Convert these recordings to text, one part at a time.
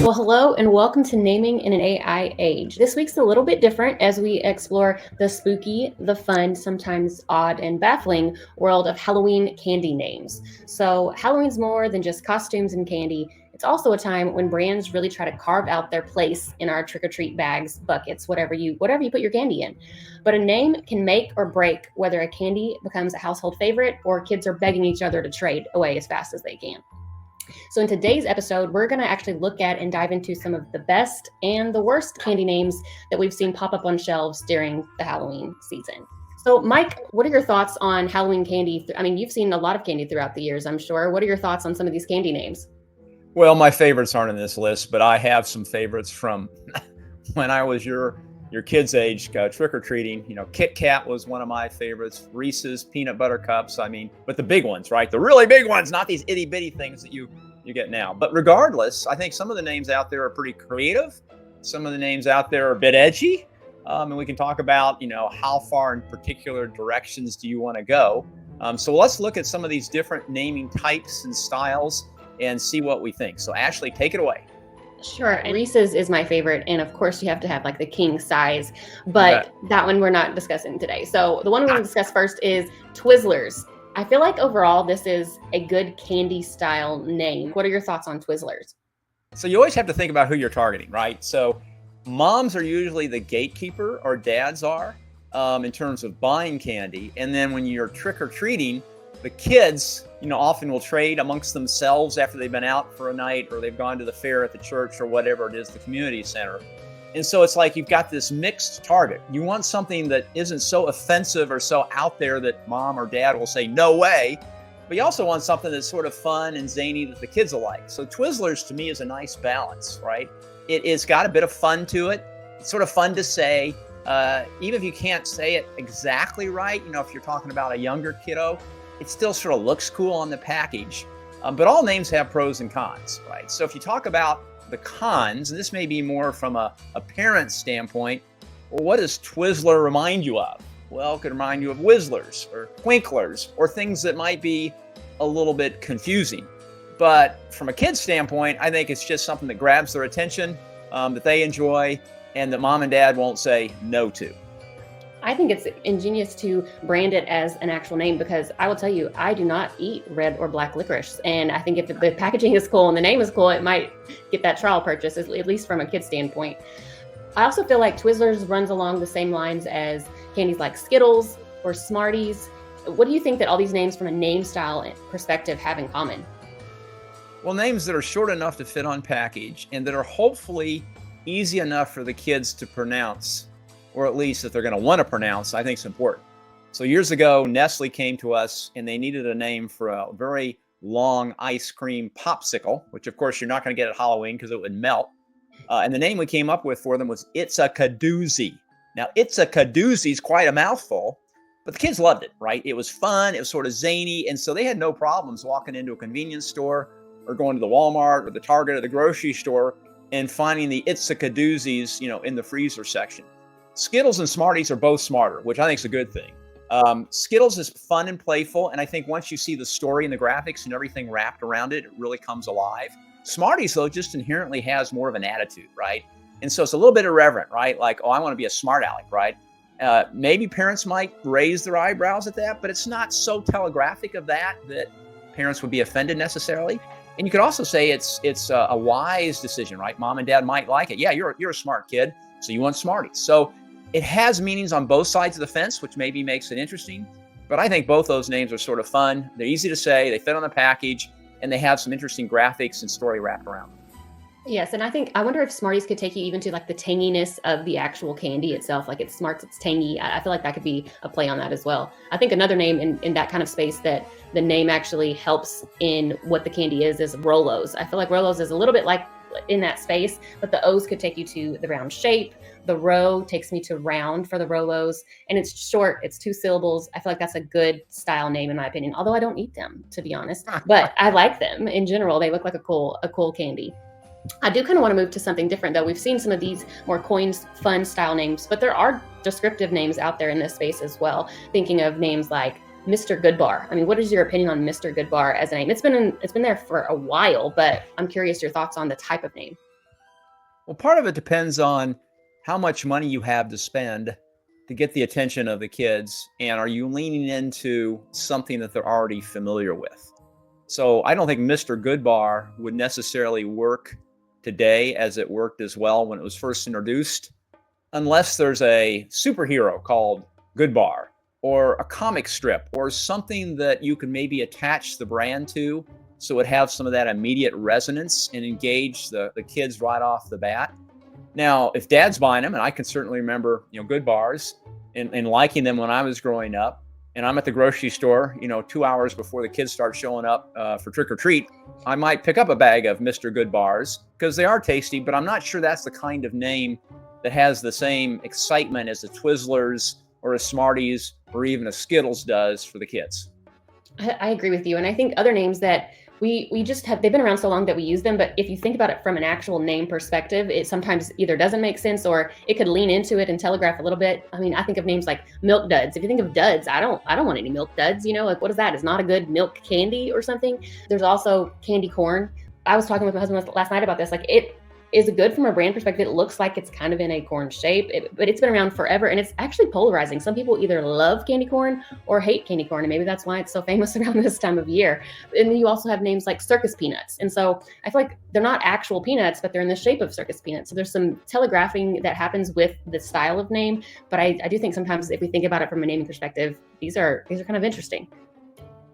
Well, hello and welcome to Naming in an AI Age. This week's a little bit different as we explore the spooky, the fun, sometimes odd and baffling world of Halloween candy names. So, Halloween's more than just costumes and candy. It's also a time when brands really try to carve out their place in our trick-or-treat bags, buckets, whatever you put your candy in. But a name can make or break whether a candy becomes a household favorite or kids are begging each other to trade away as fast as they can. So in today's episode, we're going to actually look at and dive into some of the best and the worst candy names that we've seen pop up on shelves during the Halloween season. So Mike, what are your thoughts on Halloween candy? I mean, you've seen a lot of candy throughout the years, I'm sure. What are your thoughts on some of these candy names? Well, my favorites aren't in this list, but I have some favorites from when I was your kid's age, trick-or-treating. You know, Kit Kat was one of my favorites, Reese's peanut butter cups. I mean, but the big ones, right? The really big ones, not these itty bitty things that you get now. But regardless, I think some of the names out there are pretty creative. Some of the names out there are a bit edgy. And we can talk about, how far in particular directions do you want to go? So let's look at some of these different naming types and styles and see what we think. So Ashley, take it away. Sure. And Reese's is my favorite. And of course, you have to have like the king size, but that one we're not discussing today. So the one we want to discuss first is Twizzlers. I feel like overall, this is a good candy style name. What are your thoughts on Twizzlers? So you always have to think about who you're targeting, right? So moms are usually the gatekeeper, or dads are, in terms of buying candy. And then when you're trick-or-treating, the kids, often will trade amongst themselves after they've been out for a night or they've gone to the fair at the church or whatever it is, the community center. And so it's like you've got this mixed target. You want something that isn't so offensive or so out there that mom or dad will say, no way. But you also want something that's sort of fun and zany that the kids will like. So Twizzlers to me is a nice balance, right? It's got a bit of fun to it. It's sort of fun to say. Even if you can't say it exactly right, if you're talking about a younger kiddo, it still sort of looks cool on the package. But all names have pros and cons, right? So if you talk about the cons, and this may be more from a parent standpoint, well, what does Twizzler remind you of? Well, it could remind you of Whizzlers or Twinklers or things that might be a little bit confusing. But from a kid's standpoint, I think it's just something that grabs their attention, that they enjoy, and that mom and dad won't say no to. I think it's ingenious to brand it as an actual name because I will tell you, I do not eat red or black licorice. And I think if the packaging is cool and the name is cool, it might get that trial purchase, at least from a kid's standpoint. I also feel like Twizzlers runs along the same lines as candies like Skittles or Smarties. What do you think that all these names from a name style perspective have in common? Well, names that are short enough to fit on package and that are hopefully easy enough for the kids to pronounce, or at least that they're going to want to pronounce, I think is important. So years ago, Nestle came to us and they needed a name for a very long ice cream popsicle, which of course you're not going to get at Halloween because it would melt. And the name we came up with for them was It's a Kadoozy. Now, It's a Kadoozy is quite a mouthful, but the kids loved it, right? It was fun. It was sort of zany. And so they had no problems walking into a convenience store or going to the Walmart or the Target or the grocery store and finding the It's a Kadoozies, in the freezer section. Skittles and Smarties are both smarter, which I think is a good thing. Skittles is fun and playful, and I think once you see the story and the graphics and everything wrapped around it, it really comes alive. Smarties, though, just inherently has more of an attitude, right? And so it's a little bit irreverent, right? Like, oh, I want to be a smart aleck, right? Maybe parents might raise their eyebrows at that, but it's not so telegraphic of that parents would be offended necessarily. And you could also say it's a wise decision, right? Mom and dad might like it. Yeah, you're a smart kid, so you want Smarties. So it has meanings on both sides of the fence, which maybe makes it interesting. But I think both those names are sort of fun. They're easy to say, they fit on the package, and they have some interesting graphics and story wrapped around them. Yes, and I wonder if Smarties could take you even to like the tanginess of the actual candy itself. Like it's smart, it's tangy. I feel like that could be a play on that as well. I think another name in that kind of space that the name actually helps in what the candy is Rolos. I feel like Rolos is a little bit like in that space, but the O's could take you to the round shape. The row takes me to round for the Rolos, and it's short. It's 2 syllables. I feel like that's a good style name in my opinion, although I don't eat them, to be honest, but I like them in general. They look like a cool candy. I do kind of want to move to something different though. We've seen some of these more coins, fun style names, but there are descriptive names out there in this space as well. Thinking of names like Mr. Goodbar. I mean, what is your opinion on Mr. Goodbar as a name? It's been there for a while, but I'm curious your thoughts on the type of name. Well, part of it depends on how much money you have to spend to get the attention of the kids. And are you leaning into something that they're already familiar with? So I don't think Mr. Goodbar would necessarily work today as it worked as well when it was first introduced, unless there's a superhero called Goodbar or a comic strip or something that you can maybe attach the brand to so it have some of that immediate resonance and engage the kids right off the bat. Now, if dad's buying them, and I can certainly remember, Goodbars and liking them when I was growing up, and I'm at the grocery store, 2 hours before the kids start showing up for trick or treat, I might pick up a bag of Mr. Goodbars because they are tasty, but I'm not sure that's the kind of name that has the same excitement as a Twizzlers or a Smarties or even a Skittles does for the kids. I agree with you. And I think other names that we just have, they've been around so long that we use them. But if you think about it from an actual name perspective, it sometimes either doesn't make sense or it could lean into it and telegraph a little bit. I mean, I think of names like Milk Duds. If you think of duds, I don't want any Milk Duds, like what is that? It's not a good milk candy or something. There's also candy corn. I was talking with my husband last night about this. Like, it is good from a brand perspective. It looks like it's kind of in a corn shape, but it's been around forever, and it's actually polarizing. Some people either love candy corn or hate candy corn, and maybe that's why it's so famous around this time of year. And then you also have names like circus peanuts. And so I feel like they're not actual peanuts, but they're in the shape of circus peanuts. So there's some telegraphing that happens with the style of name. But I do think sometimes if we think about it from a naming perspective, these are kind of interesting.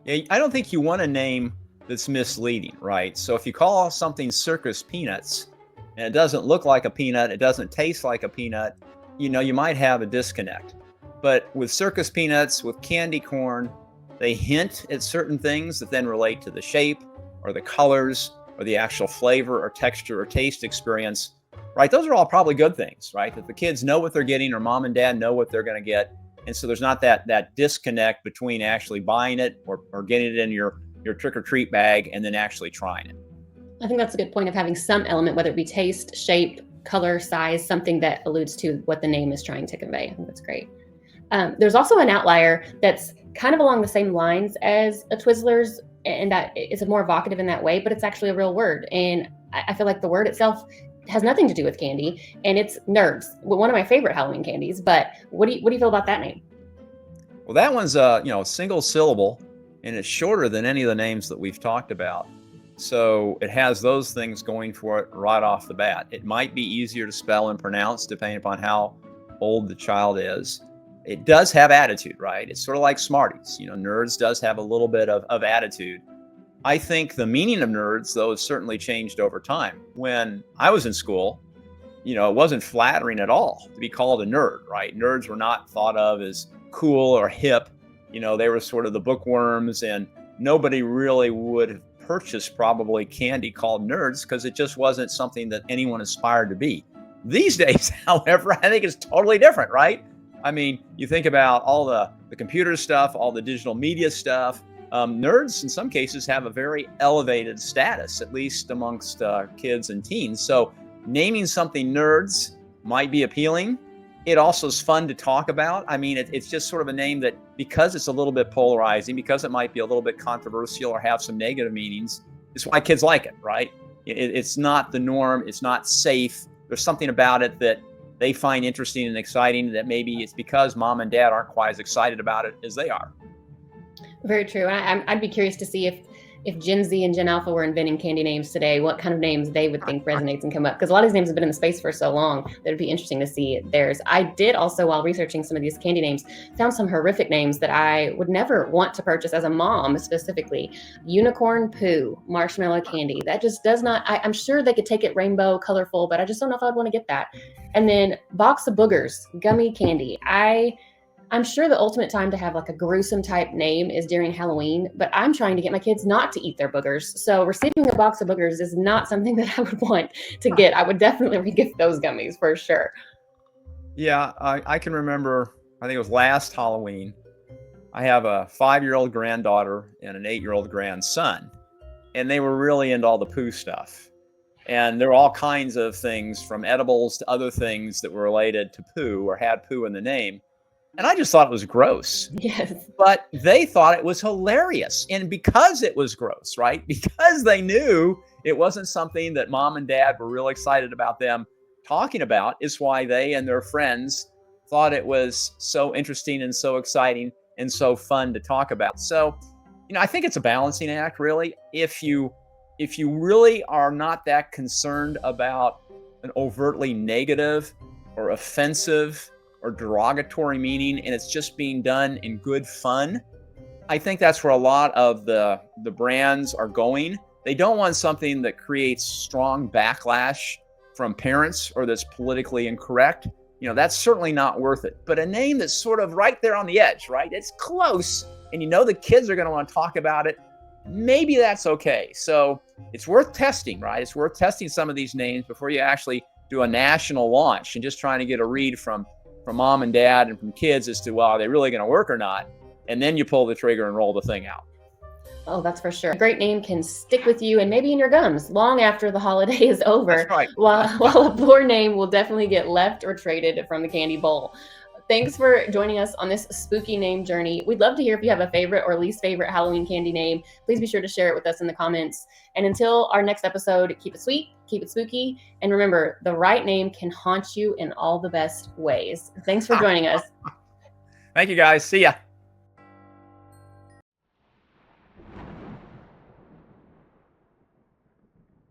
Yeah, I don't think you want a name that's misleading, right? So if you call something circus peanuts, and it doesn't look like a peanut, it doesn't taste like a peanut, you might have a disconnect. But with circus peanuts, with candy corn, they hint at certain things that then relate to the shape or the colors or the actual flavor or texture or taste experience, right? Those are all probably good things, right? That the kids know what they're getting or mom and dad know what they're going to get. And so there's not that disconnect between actually buying it or getting it in your trick or treat bag and then actually trying it. I think that's a good point of having some element, whether it be taste, shape, color, size, something that alludes to what the name is trying to convey. I think that's great. There's also an outlier that's kind of along the same lines as a Twizzlers, and that is more evocative in that way, but it's actually a real word. And I feel like the word itself has nothing to do with candy, and it's Nerds, one of my favorite Halloween candies. But what do you feel about that name? Well, that one's a single syllable, and it's shorter than any of the names that we've talked about. So it has those things going for it right off the bat. It might be easier to spell and pronounce depending upon how old the child is. It does have attitude, right? It's sort of like Smarties. Nerds does have a little bit of attitude. I think the meaning of nerds, though, has certainly changed over time. When I was in school, it wasn't flattering at all to be called a nerd, right? Nerds were not thought of as cool or hip. They were sort of the bookworms, and nobody really would have purchased probably candy called Nerds because it just wasn't something that anyone aspired to be. These days, however, I think it's totally different, right? I mean, you think about all the computer stuff, all the digital media stuff. Nerds, in some cases, have a very elevated status, at least amongst kids and teens. So naming something Nerds might be appealing. It also is fun to talk about. I mean, it's just sort of a name that, because it's a little bit polarizing, because it might be a little bit controversial or have some negative meanings, is why kids like it, right? It's not the norm. It's not safe. There's something about it that they find interesting and exciting that maybe it's because mom and dad aren't quite as excited about it as they are. Very true. I'd be curious to see if Gen Z and Gen Alpha were inventing candy names today, what kind of names they would think resonates and come up. Because a lot of these names have been in the space for so long that it'd be interesting to see theirs. I did also, while researching some of these candy names, found some horrific names that I would never want to purchase as a mom specifically. Unicorn Poo, marshmallow candy. That just does not, I'm sure they could take it rainbow, colorful, but I just don't know if I'd want to get that. And then Box of Boogers, gummy candy. I'm sure the ultimate time to have like a gruesome type name is during Halloween, but I'm trying to get my kids not to eat their boogers. So receiving a box of boogers is not something that I would want to get. I would definitely re-gift those gummies for sure. Yeah, I can remember, I think it was last Halloween. I have a 5-year-old granddaughter and an 8-year-old grandson, and they were really into all the poo stuff. And there were all kinds of things, from edibles to other things that were related to poo or had poo in the name. And I just thought it was gross. Yes. But they thought it was hilarious. And because it was gross, right? Because they knew it wasn't something that mom and dad were real excited about them talking about is why they and their friends thought it was so interesting and so exciting and so fun to talk about. So, I think it's a balancing act, really. If you really are not that concerned about an overtly negative or offensive or derogatory meaning, and it's just being done in good fun, I think that's where a lot of the brands are going. They don't want something that creates strong backlash from parents or that's politically incorrect. That's certainly not worth it. But a name that's sort of right there on the edge, right? It's close, and the kids are going to want to talk about it. Maybe that's okay. So it's worth testing, right? It's worth testing some of these names before you actually do a national launch and just trying to get a read from mom and dad and from kids as to, well, are they really going to work or not? And then you pull the trigger and roll the thing out. Oh, that's for sure. A great name can stick with you and maybe in your gums long after the holiday is over. That's right. While a poor name will definitely get left or traded from the candy bowl. Thanks for joining us on this spooky name journey. We'd love to hear if you have a favorite or least favorite Halloween candy name. Please be sure to share it with us in the comments. And until our next episode, keep it sweet, keep it spooky, and remember, the right name can haunt you in all the best ways. Thanks for joining us. Thank you, guys. See ya.